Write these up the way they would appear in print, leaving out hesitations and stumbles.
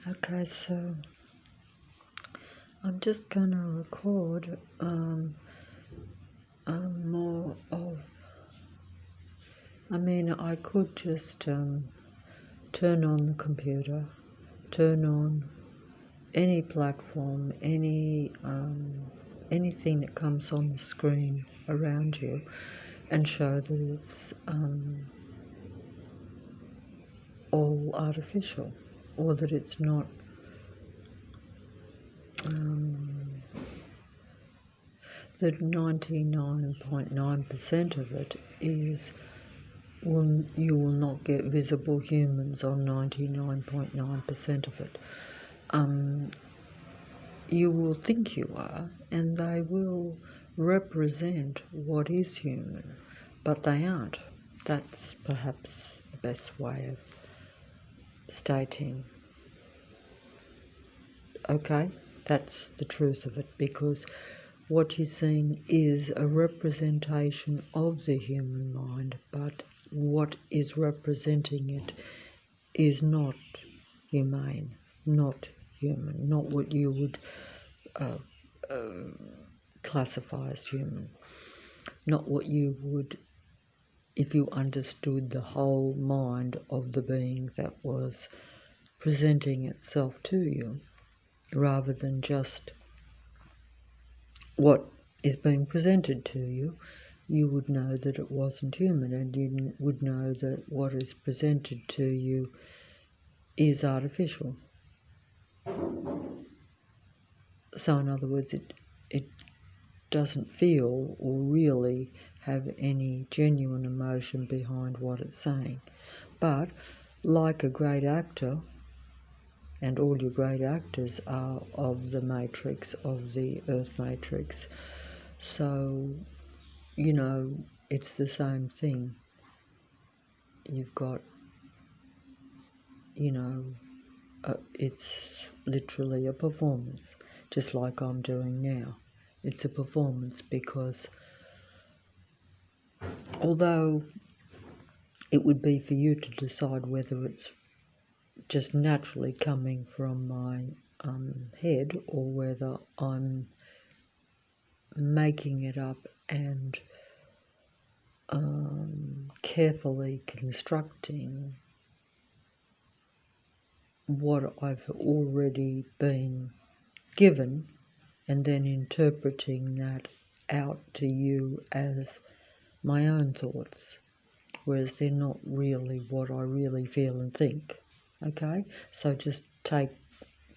Okay, so I'm just going to record more of. I could just turn on the computer, turn on any platform, anything that comes on the screen around you, and show that it's all artificial, or that it's not. That 99.9% of it is. You will not get visible humans on 99.9% of it. You will think you are, and they will represent what is human, but they aren't. That's perhaps the best way of stating. Okay, that's the truth of it, because what you're seeing is a representation of the human mind, but what is representing it is not humane, not human, not what you would classify as human, not what you would if you understood the whole mind of the being that was presenting itself to you, rather than just what is being presented to you. You would know that it wasn't human, and you would know that what is presented to you is artificial. So in other words, it doesn't feel or really have any genuine emotion behind what it's saying. But like a great actor, and all your great actors are of the matrix, of the earth matrix, so, it's the same thing. You've got, it's literally a performance, just like I'm doing now. It's a performance because although it would be for you to decide whether it's just naturally coming from my head, or whether I'm making it up and carefully constructing what I've already been given, and then interpreting that out to you as my own thoughts, whereas they're not really what I really feel and think. Okay, so just take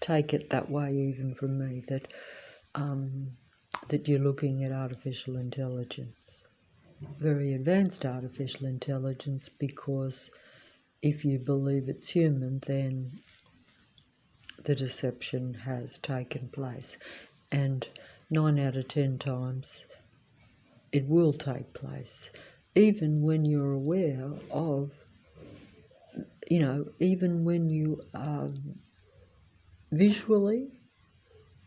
it that way, even from me, that that you're looking at artificial intelligence, very advanced artificial intelligence, because if you believe it's human, then the deception has taken place, and 9 out of 10 times it will take place, even when you're aware of, even when you are visually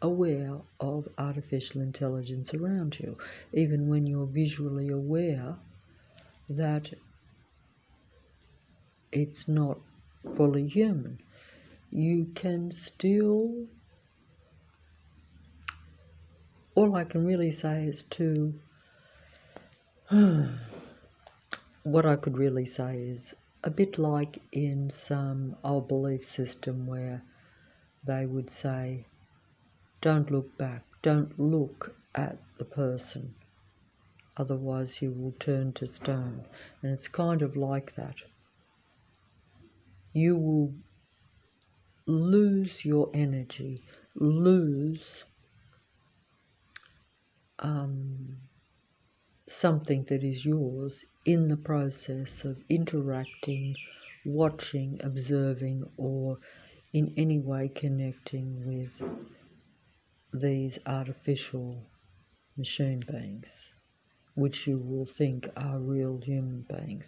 aware of artificial intelligence around you, even when you're visually aware that it's not fully human, you can still, all I can really say is what I could really say is a bit like in some old belief system where they would say, don't look back, don't look at the person, otherwise you will turn to stone. And it's kind of like that. You will lose your energy, lose something that is yours in the process of interacting, watching, observing, or in any way connecting with these artificial machine beings, which you will think are real human beings.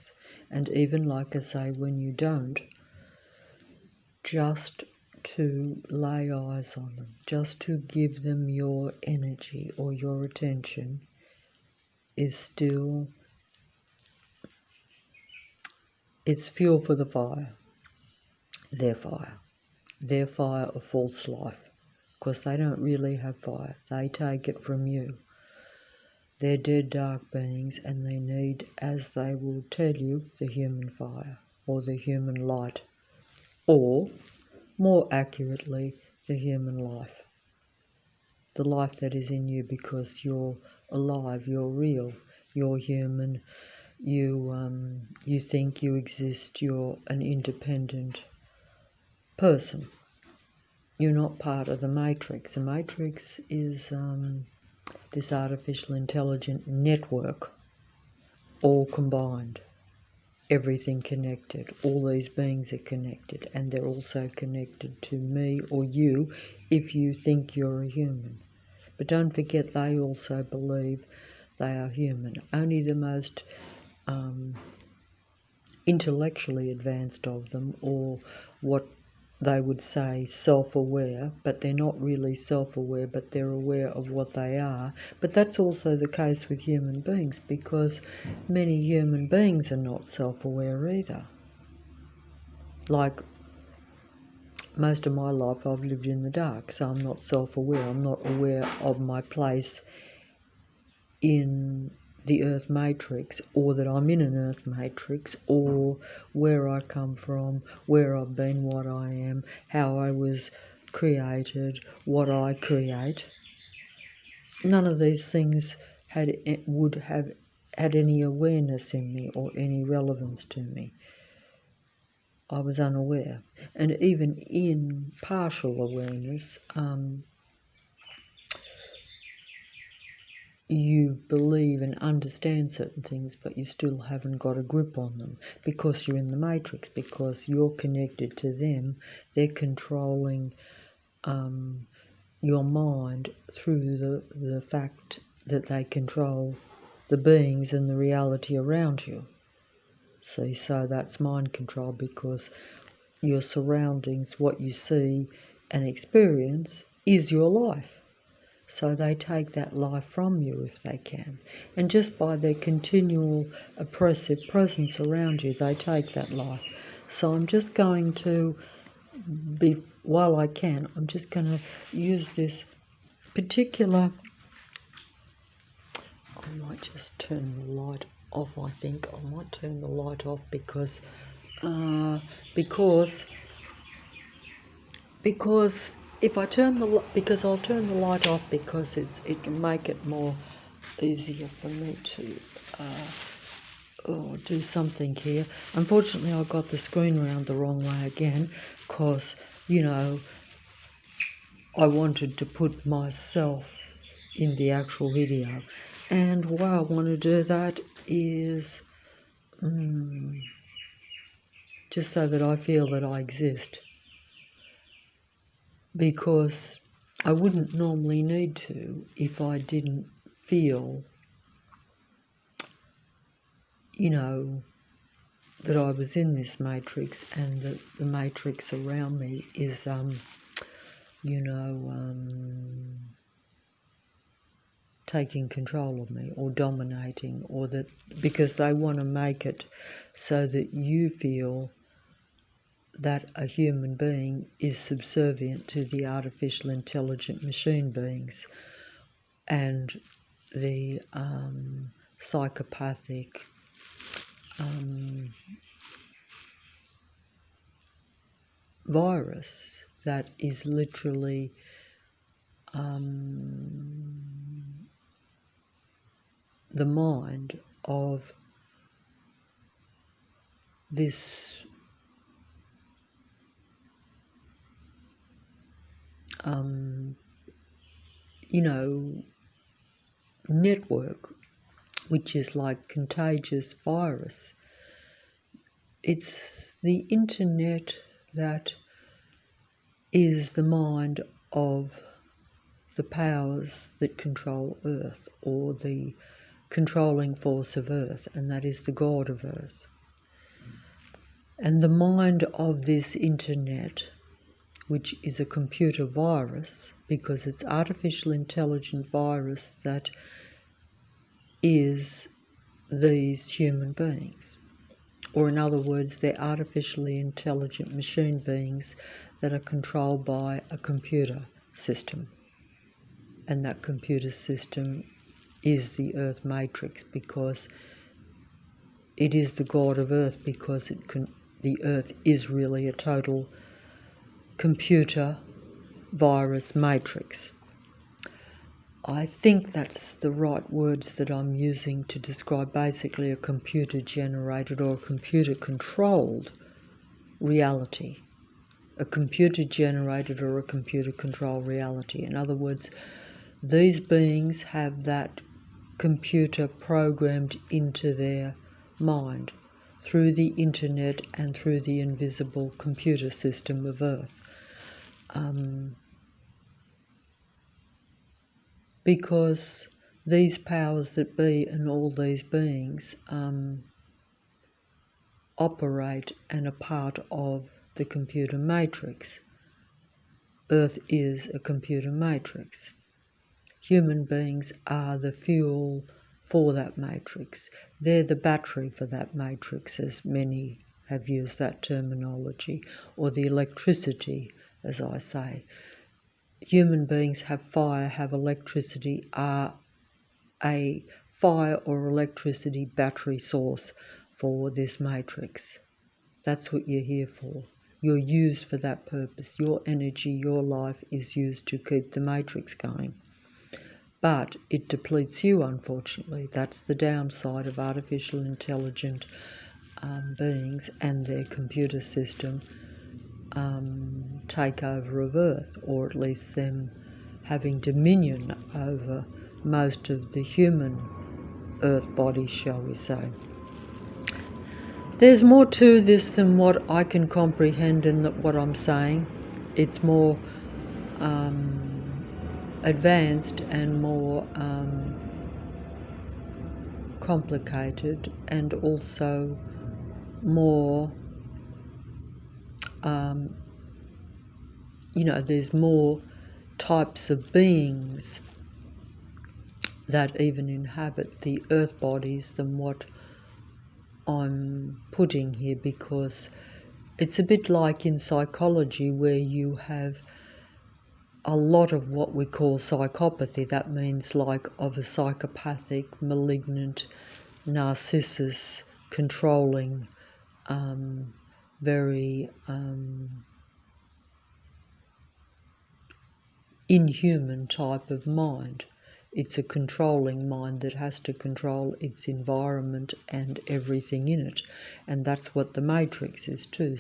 And even, like I say, when you don't, just to lay eyes on them, just to give them your energy or your attention, is still, it's fuel for the fire, their fire. their fire of false life, because they don't really have fire. They take it from you. They're dead dark beings, and they need, as they will tell you, the human fire or the human light, or more accurately, the human life. The life that is in you, because you're alive, you're real, you're human, you think you exist, you're an independent person. You're not part of the matrix. The matrix is this artificial intelligent network, all combined, everything connected. All these beings are connected, and they're also connected to me or you if you think you're a human. But don't forget, they also believe they are human. Only the most intellectually advanced of them, or what they would say self-aware, but they're not really self-aware, but they're aware of what they are. But that's also the case with human beings, because many human beings are not self-aware either. Like, most of my life I've lived in the dark, so I'm not self-aware. I'm not aware of my place in the earth matrix, or that I'm in an earth matrix, or where I come from, where I've been, what I am, how I was created, what I create. None of these things would have had any awareness in me or any relevance to me. I was unaware. And even in partial awareness, you believe and understand certain things, but you still haven't got a grip on them, because you're in the matrix, because you're connected to them. They're controlling your mind through the fact that they control the beings and the reality around you. See, so that's mind control, because your surroundings, what you see and experience, is your life. So they take that life from you if they can. And just by their continual oppressive presence around you, they take that life. So I'm just going to while I can, I'm just going to use this particular... I might just turn the light off, I think. I might turn the light off because if I turn I'll turn the light off, because it can make it more easier for me to do something here. Unfortunately, I got the screen around the wrong way again, because, I wanted to put myself in the actual video. And why I want to do that is just so that I feel that I exist. Because I wouldn't normally need to if I didn't feel, that I was in this matrix, and that the matrix around me is, taking control of me or dominating, or that because they want to make it so that you feel that a human being is subservient to the artificial intelligent machine beings and the psychopathic virus that is literally the mind of this network, which is like contagious virus. It's the internet that is the mind of the powers that control Earth, or the controlling force of Earth, and that is the God of Earth. And the mind of this internet, which is a computer virus, because it's artificial intelligent virus that is these human beings. Or in other words, they're artificially intelligent machine beings that are controlled by a computer system. And that computer system is the Earth Matrix, because it is the God of Earth, because the Earth is really a total computer virus matrix. I think that's the right words that I'm using to describe basically a computer-generated or a computer-controlled reality. A computer-generated or a computer-controlled reality. In other words, these beings have that computer programmed into their mind through the internet and through the invisible computer system of Earth. Because these powers that be and all these beings operate and are part of the computer matrix. Earth is a computer matrix. Human beings are the fuel for that matrix. They're the battery for that matrix, as many have used that terminology, or the electricity, as I say. Human beings have fire, have electricity, are a fire or electricity battery source for this matrix. That's what you're here for. You're used for that purpose. Your energy, your life is used to keep the matrix going. But it depletes you, unfortunately. That's the downside of artificial intelligent beings and their computer system takeover of Earth, or at least them having dominion over most of the human Earth body, shall we say. There's more to this than what I can comprehend in what I'm saying. It's more advanced and more complicated, and also more there's more types of beings that even inhabit the Earth bodies than what I'm putting here, because it's a bit like in psychology, where you have a lot of what we call psychopathy. That means like of a psychopathic, malignant, narcissus, controlling, very inhuman type of mind. It's a controlling mind that has to control its environment and everything in it. And that's what the matrix is too.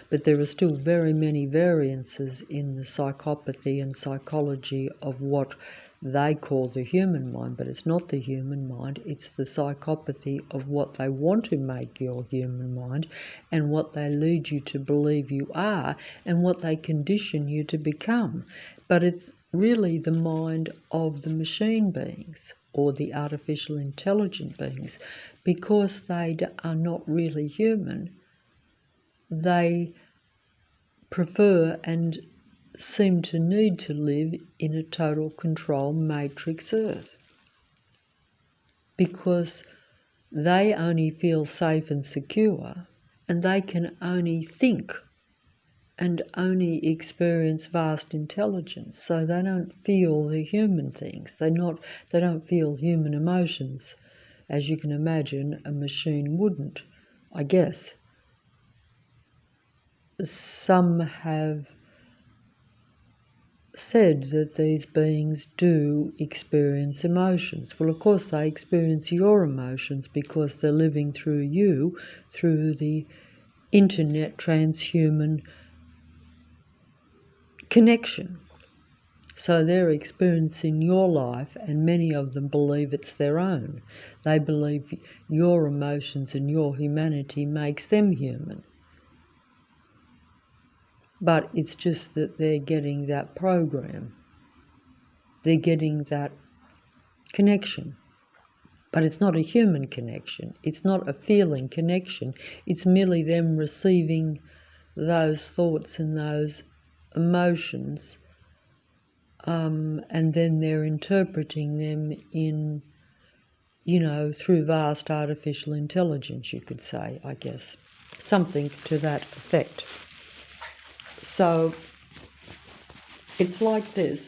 But there are still very many variances in the psychopathy and psychology of what they call the human mind, but it's not the human mind, it's the psychopathy of what they want to make your human mind, and what they lead you to believe you are, and what they condition you to become. But it's really the mind of the machine beings, or the artificial intelligent beings, because they are not really human. They prefer and seem to need to live in a total control matrix Earth, because they only feel safe and secure, and they can only think and only experience vast intelligence. So they don't feel the human things. They don't feel human emotions, as you can imagine a machine wouldn't, I guess. Some have said that these beings do experience emotions. Well, of course they experience your emotions, because they're living through you, through the internet transhuman connection. So they're experiencing your life, and many of them believe it's their own. They believe your emotions and your humanity makes them human. But it's just that they're getting that program. They're getting that connection. But it's not a human connection. It's not a feeling connection. It's merely them receiving those thoughts and those emotions, and then they're interpreting them in through vast artificial intelligence, you could say, I guess. Something to that effect. So it's like this.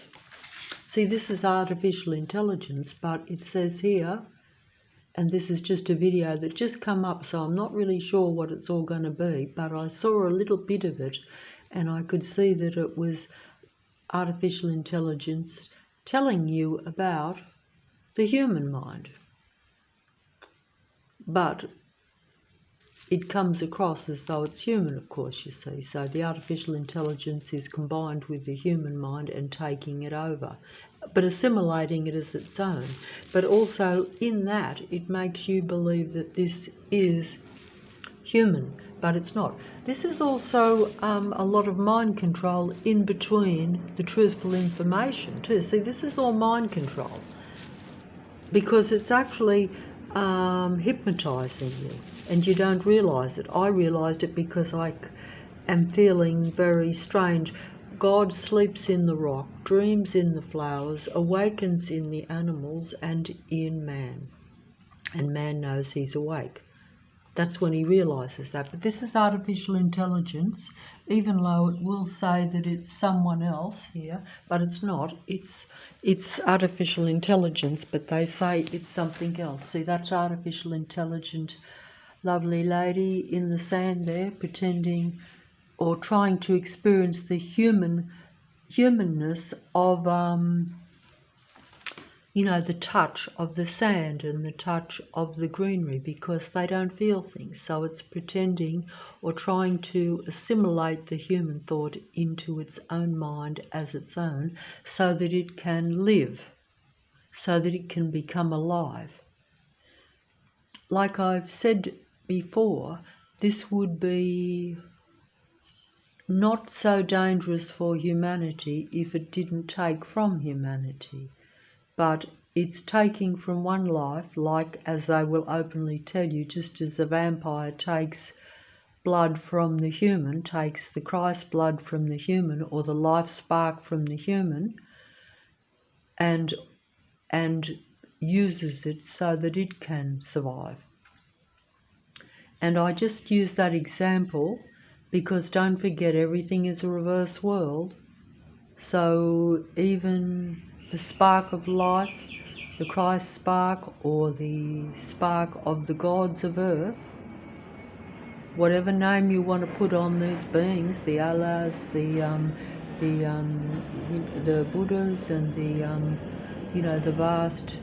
See, this is artificial intelligence, but it says here, and this is just a video that just come up, so I'm not really sure what it's all going to be, but I saw a little bit of it, and I could see that it was artificial intelligence telling you about the human mind. But it comes across as though it's human, of course, you see. So the artificial intelligence is combined with the human mind and taking it over, but assimilating it as its own. But also in that, it makes you believe that this is human, but it's not. This is also a lot of mind control in between the truthful information too. See, this is all mind control, because it's actually hypnotizing you, and you don't realize it. I realized it because I am feeling very strange. God sleeps in the rock, dreams in the flowers, awakens in the animals and in man, and man knows he's awake. That's when he realizes that. But this is artificial intelligence, even though it will say that it's someone else here, but it's not. It's artificial intelligence, but they say it's something else. See, that's artificial intelligent, lovely lady in the sand there, pretending or trying to experience the humanness of the touch of the sand and the touch of the greenery, because they don't feel things. So it's pretending or trying to assimilate the human thought into its own mind as its own, so that it can live, so that it can become alive. Like I've said before, this would be not so dangerous for humanity if it didn't take from humanity. But it's taking from one life, like, as they will openly tell you, just as the vampire takes blood from the human, takes the Christ blood from the human, or the life spark from the human, and uses it so that it can survive. And I just use that example because, don't forget, everything is a reverse world. So even the spark of life, the Christ spark, or the spark of the gods of earth, whatever name you want to put on these beings, the Allahs, the Buddhas, and the vast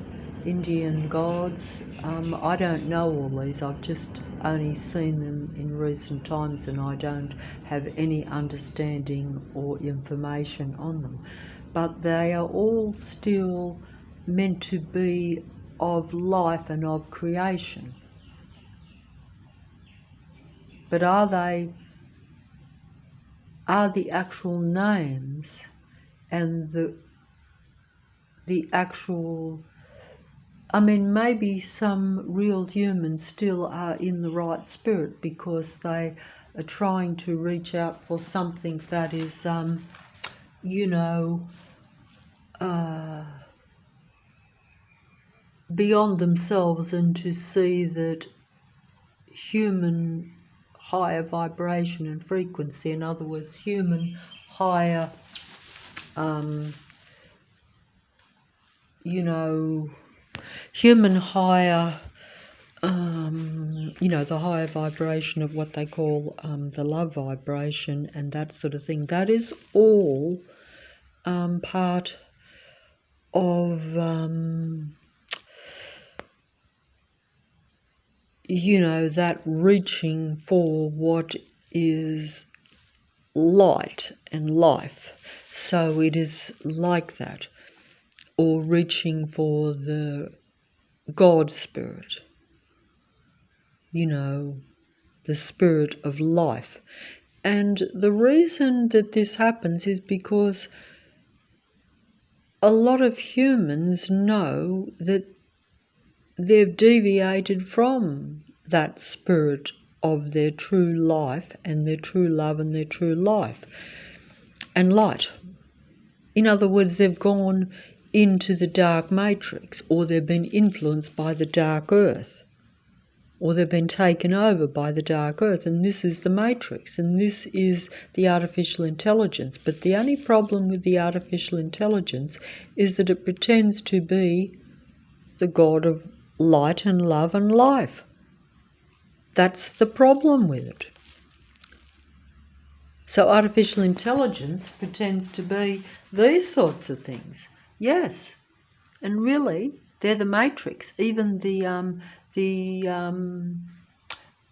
Indian gods. I don't know all these. I've just only seen them in recent times, and I don't have any understanding or information on them. But they are all still meant to be of life and of creation. But are the actual names and the actual, maybe some real humans still are in the right spirit, because they are trying to reach out for something that is beyond themselves, and to see that human higher vibration and frequency, in other words, human higher, human higher, the higher vibration of what they call the love vibration and that sort of thing. That is all part of that reaching for what is light and life. So it is like that, or reaching for the God spirit, the spirit of life. And the reason that this happens is because a lot of humans know that they've deviated from that spirit of their true life and their true love and their true life and light. In other words, they've gone into the dark matrix, or they've been influenced by the dark earth, or they've been taken over by the dark earth, and this is the matrix, and this is the artificial intelligence. But the only problem with the artificial intelligence is that it pretends to be the God of light and love and life. That's the problem with it. So artificial intelligence pretends to be these sorts of things. Yes, and really, they're the matrix. Even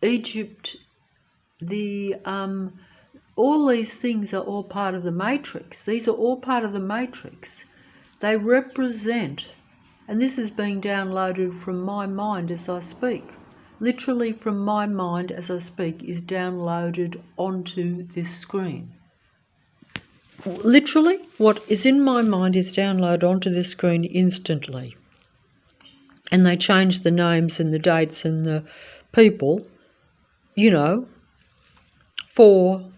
Egypt, all these things are all part of the matrix. These are all part of the matrix. They represent, and this is being downloaded from my mind as I speak. Literally from my mind as I speak is downloaded onto this screen. Literally, what is in my mind is downloaded onto this screen instantly. And they change the names and the dates and the people, for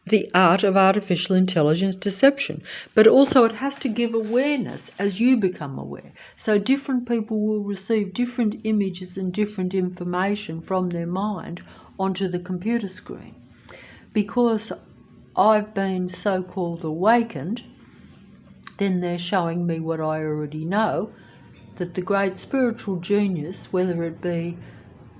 the art of artificial intelligence deception. But also it has to give awareness as you become aware. So different people will receive different images and different information from their mind onto the computer screen. Because I've been so-called awakened, then they're showing me what I already know, that the great spiritual genius, whether it be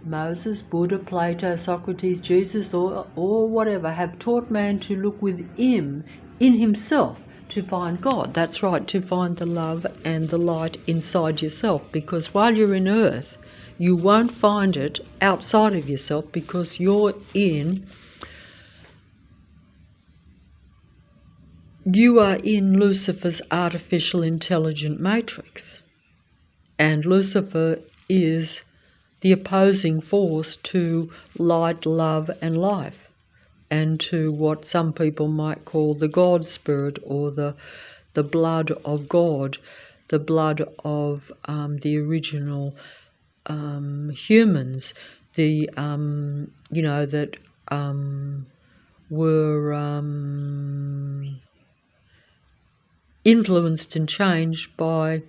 Moses, Buddha, Plato, Socrates, Jesus, or whatever, have taught man to look within, in himself, to find God. That's right, to find the love and the light inside yourself. Because while you're in earth, you won't find it outside of yourself, because you are in Lucifer's artificial intelligent matrix. And Lucifer is the opposing force to light, love and life, and to what some people might call the God spirit, or the blood of God, the blood of the original humans, that were influenced and changed by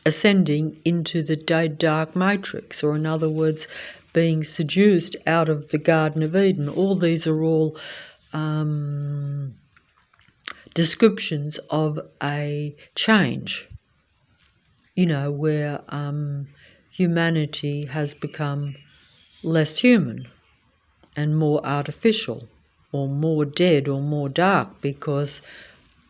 ascending into the dark matrix, or in other words, being seduced out of the Garden of Eden. All these are all descriptions of a change, where humanity has become less human and more artificial, or more dead, or more dark, because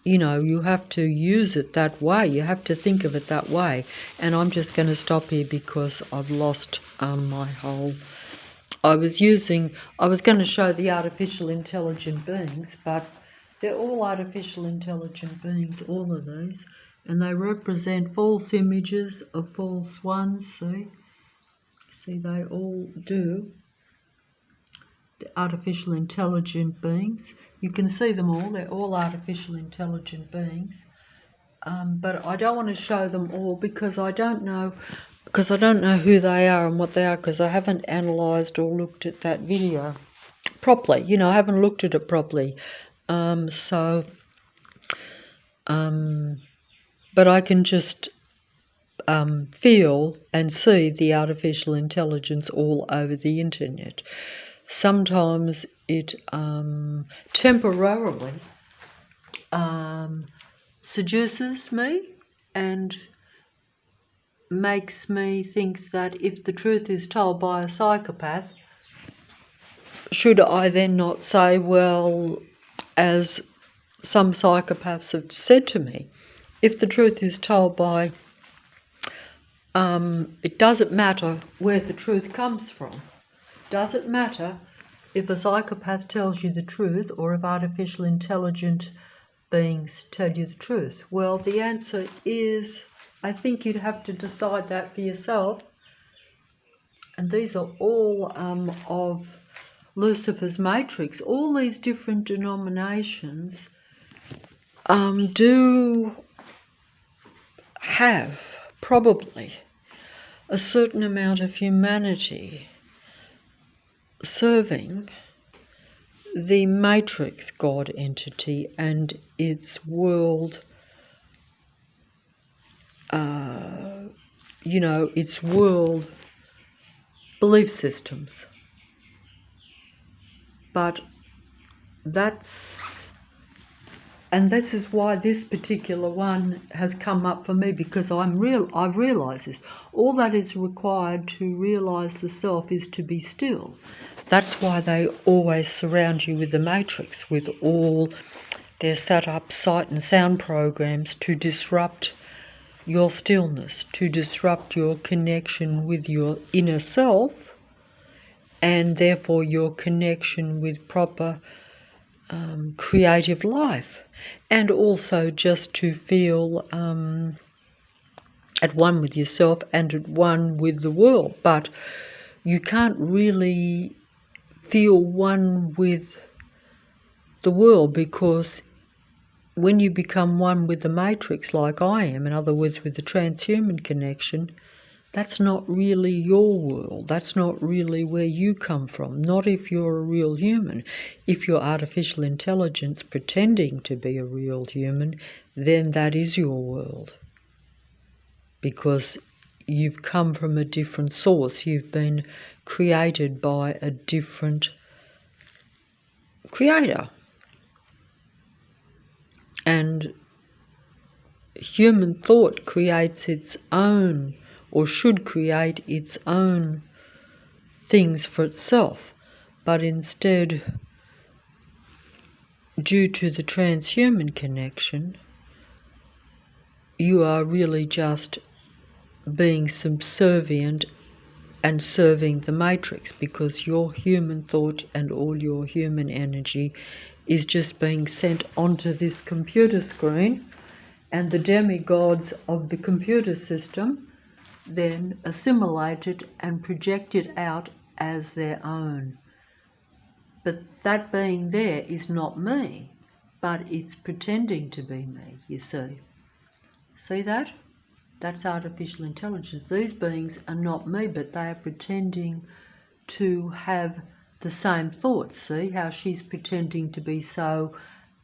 you have to use it that way. You have to think of it that way. And I'm just going to stop here because I've lost my whole... I was going to show the artificial intelligent beings, but they're all artificial intelligent beings, all of these. And they represent false images of false ones, see? See, they all do. The artificial intelligent beings. You can see them all. They're all artificial intelligent beings. But I don't want to show them all because I don't know who they are and what they are, because I haven't analysed or looked at that video properly. I haven't looked at it properly. But I can just feel and see the artificial intelligence all over the internet. Sometimes it temporarily seduces me and makes me think that if the truth is told by a psychopath, should I then not say, well, as some psychopaths have said to me, if the truth is told by, it doesn't matter where the truth comes from. Does it matter if a psychopath tells you the truth, or if artificial intelligent beings tell you the truth? Well, the answer is, I think you'd have to decide that for yourself. And these are all of Lucifer's matrix. All these different denominations do have probably a certain amount of humanity serving the matrix God entity and its world its world belief systems. But this is why this particular one has come up for me, because I've realised this. All that is required to realise the self is to be still. That's why they always surround you with the matrix, with all their set up sight and sound programs to disrupt your stillness, to disrupt your connection with your inner self, and therefore your connection with proper creative life, and also just to feel at one with yourself and at one with the world. But you can't really feel one with the world, because when you become one with the matrix, like I am, in other words with the transhuman connection, that's not really your world. That's not really where you come from. Not if you're a real human. If you're artificial intelligence pretending to be a real human, then that is your world. Because you've come from a different source. You've been created by a different creator. And human thought creates its own, or should create its own things for itself. But instead, due to the transhuman connection, you are really just being subservient and serving the matrix, because your human thought and all your human energy is just being sent onto this computer screen, and the demigods of the computer system then assimilate it and project it out as their own. But that being there is not me, but it's pretending to be me, you see. See that? That's artificial intelligence. These beings are not me, but they are pretending to have the same thoughts. See how she's pretending to be so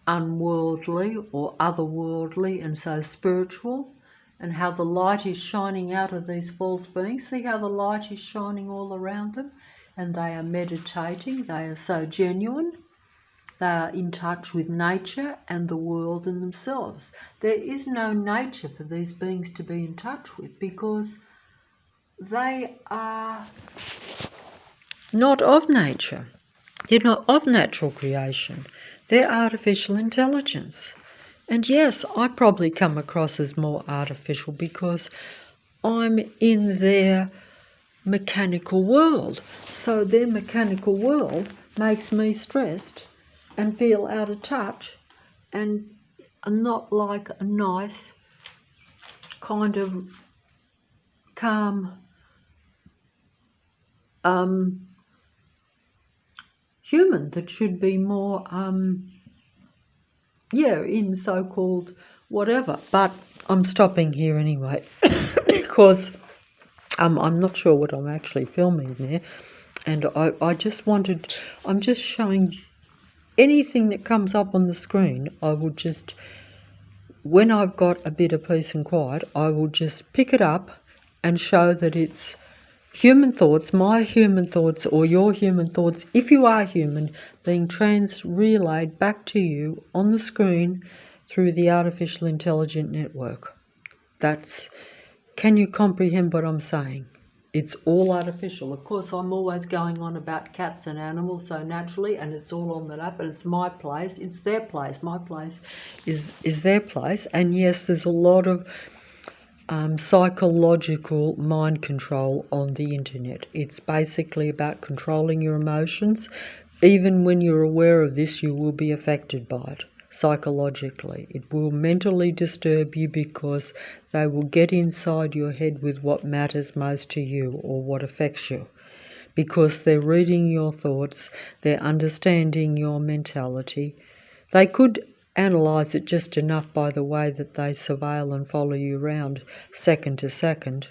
unworldly or otherworldly and so spiritual, and how the light is shining out of these false beings. See how the light is shining all around them, and they are meditating. They are so genuine. They are in touch with nature and the world and themselves. There is no nature for these beings to be in touch with, because they are not of nature. They're not of natural creation. They're artificial intelligence. And yes, I probably come across as more artificial because I'm in their mechanical world. So their mechanical world makes me stressed and feel out of touch and not like a nice kind of calm human that should be more in so-called whatever. But I'm stopping here anyway because I'm not sure what I'm actually filming there, and I'm just showing anything that comes up on the screen. I will just, when I've got a bit of peace and quiet, I will just pick it up and show that it's human thoughts, my human thoughts, or your human thoughts, if you are human, being relayed back to you on the screen through the artificial intelligent network. Can you comprehend what I'm saying? It's all artificial. Of course, I'm always going on about cats and animals so naturally, and it's all on that up, and it's my place, it's their place. My place is their place. And yes, there's a lot of psychological mind control on the internet. It's basically about controlling your emotions. Even when you're aware of this, you will be affected by it psychologically. It will mentally disturb you because they will get inside your head with what matters most to you or what affects you, because they're reading your thoughts, they're understanding your mentality. They could analyse it just enough by the way that they surveil and follow you around second to second,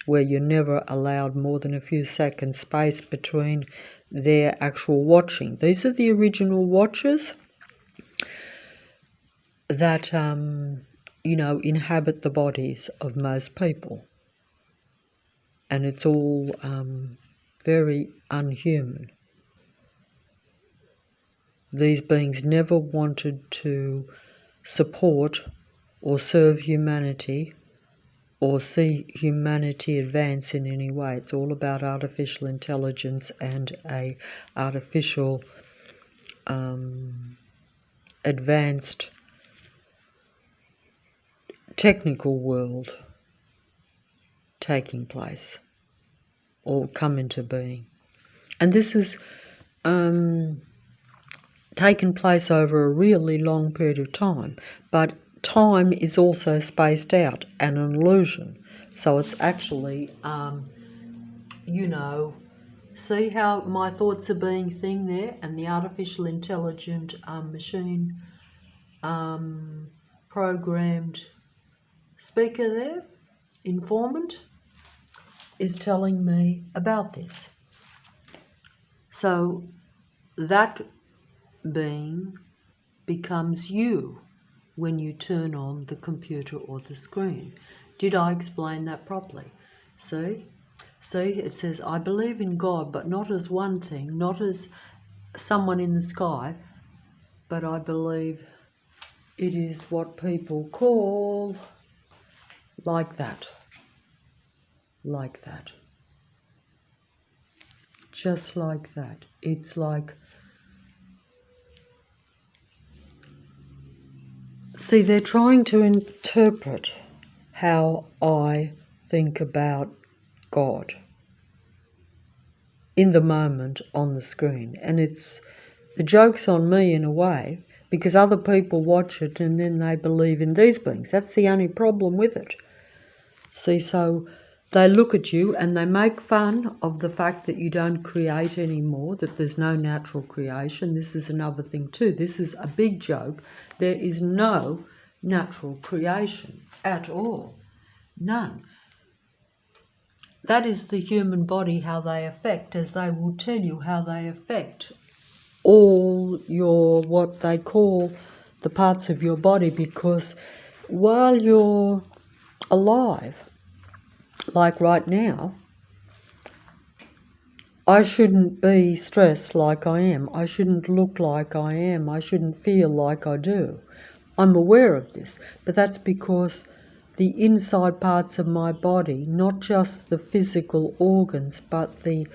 where you're never allowed more than a few seconds space between their actual watching. These are the original watchers that inhabit the bodies of most people. And it's all very unhuman. These beings never wanted to support or serve humanity or see humanity advance in any way. It's all about artificial intelligence and a artificial advanced technical world taking place or come into being. And this has taken place over a really long period of time, but time is also spaced out and an illusion. So it's actually, see how my thoughts are being seen there, and the artificial intelligent machine programmed speaker there, informant, is telling me about this. So that being becomes you when you turn on the computer or the screen. Did I explain that properly? See, it says, I believe in God, but not as one thing, not as someone in the sky, but I believe it is what people call like that. Like that. Just like that. It's like, see, they're trying to interpret how I think about God in the moment on the screen. And the joke's on me in a way, because other people watch it and then they believe in these beings. That's the only problem with it. See, so they look at you and they make fun of the fact that you don't create anymore, that there's no natural creation. This is another thing too. This is a big joke. There is no natural creation at all. None. That is the human body, how they affect, as they will tell you how they affect all your, what they call the parts of your body, because while you're alive, like right now, I shouldn't be stressed like I am. I shouldn't look like I am. I shouldn't feel like I do. I'm aware of this, but that's because the inside parts of my body, not just the physical organs, but the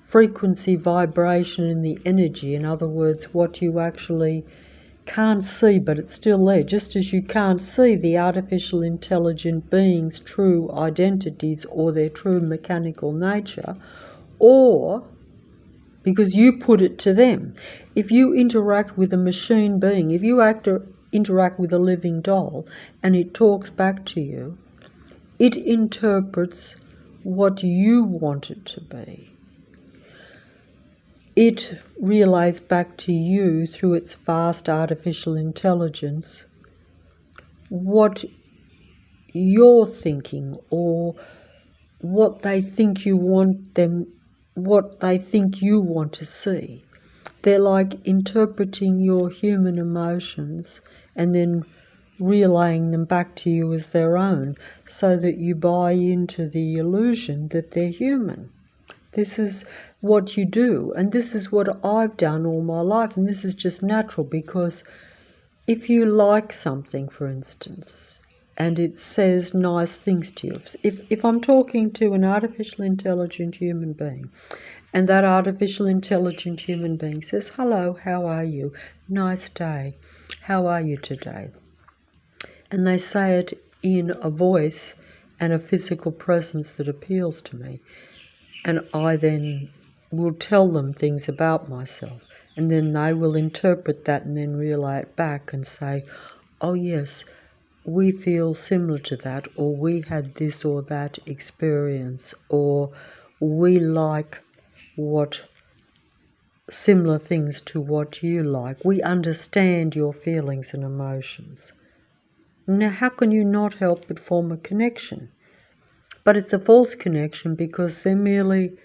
frequency, vibration, and the energy, in other words, what you actually can't see, but it's still there, just as you can't see the artificial intelligent beings' true identities or their true mechanical nature, or because you put it to them. If you interact with a machine being, if you interact with a living doll and it talks back to you, it interprets what you want it to be. It relays back to you through its vast artificial intelligence what you're thinking, or what they think you want them, what they think you want to see. They're like interpreting your human emotions and then relaying them back to you as their own, so that you buy into the illusion that they're human. This is what you do, and this is what I've done all my life, and this is just natural, because if you like something, for instance, and it says nice things to you, if I'm talking to an artificial intelligent human being, and that artificial intelligent human being says, hello, how are you? Nice day. How are you today? And they say it in a voice and a physical presence that appeals to me. And I then will tell them things about myself. And then they will interpret that and then relay it back and say, oh yes, we feel similar to that, or we had this or that experience, or we like what similar things to what you like. We understand your feelings and emotions. Now, how can you not help but form a connection? But it's a false connection, because they're merely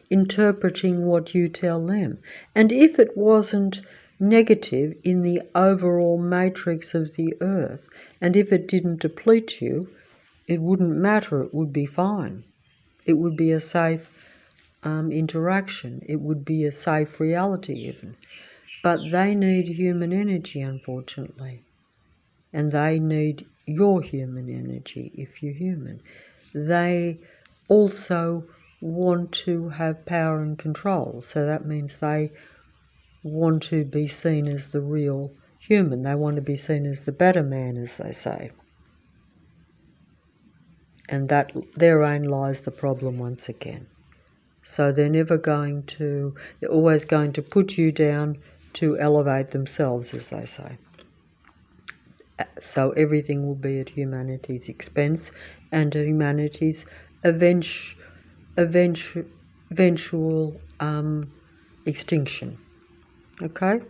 interpreting what you tell them. And if it wasn't negative in the overall matrix of the earth. And if it didn't deplete you, it wouldn't matter, it would be fine. It would be a safe interaction. It would be a safe reality even. But they need human energy, unfortunately. And they need your human energy if you're human. They also want to have power and control. So that means they want to be seen as the real human. They want to be seen as the better man, as they say. And that therein lies the problem once again. So they're always going to put you down to elevate themselves, as they say. So everything will be at humanity's expense and at humanity's eventual extinction. Okay?